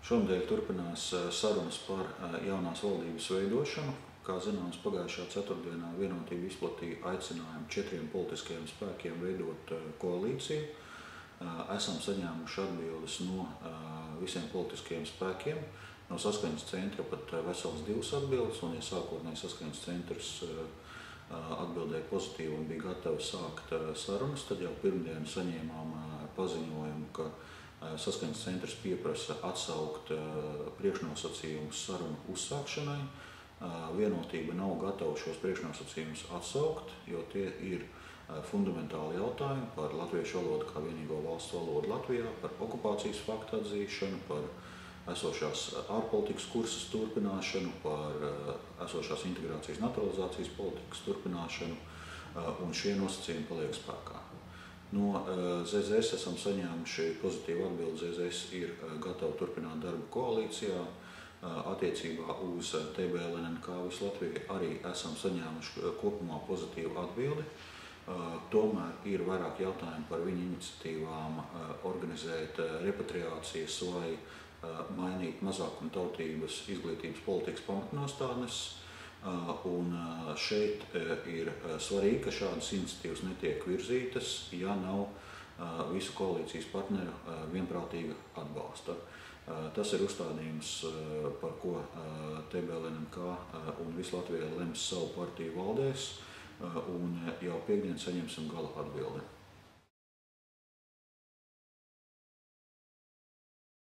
Šonadēļ turpinās sarunas par jaunās valdības veidošanu. Kā zināms, pagājušā ceturtdienā Vienotība izplatīja aicinājumu 4 politiskajiem spēkiem veidot koalīciju. Esam saņēmuši atbildes no visiem politiskajiem spēkiem. No Saskaņas centra pat vesels 2 atbildes, un ja sākotnēji Saskaņas centrs atbildēja pozitīvi un bija gatavi sākt sarunas, tad jau pirmdien saņēmām paziņojumu, ka Saskaņas centrs pieprasa atsaukt priekšnosacījumus sarunu uzsākšanai. Vienotība nav gatava šos priekšnosacījumus atsaukt, jo tie ir fundamentāli jautājumi par latviešu valodu kā vienīgo valsts valodu Latvijā, par okupācijas faktu atzīšanu, par esošās ārpolitikas kursas turpināšanu, par esošās integrācijas naturalizācijas politikas turpināšanu, un šie nosacījumi paliek spēkā. No ZZS esam saņēmuši pozitīvu atbildi. ZZS ir gatava turpināt darbu koalīcijā. Attiecībā uz TBLNK visu Latviju arī esam saņēmuši kopumā pozitīvu atbildi. Tomēr ir vairāk jautājumu par viņu iniciatīvām organizēt repatriācijas vai mainīt mazākumtautības izglītības politikas pamatnostādnes. Un šeit ir svarīgi, ka šādas iniciatīvas netiek virzītas, ja nav visu koalīcijas partneru vienprātīga atbalsta. Tas ir uzstādījums, par ko TBLNK un visu Latvijā lems savu partiju valdēs, un jau piektdien saņemsim gala atbildi.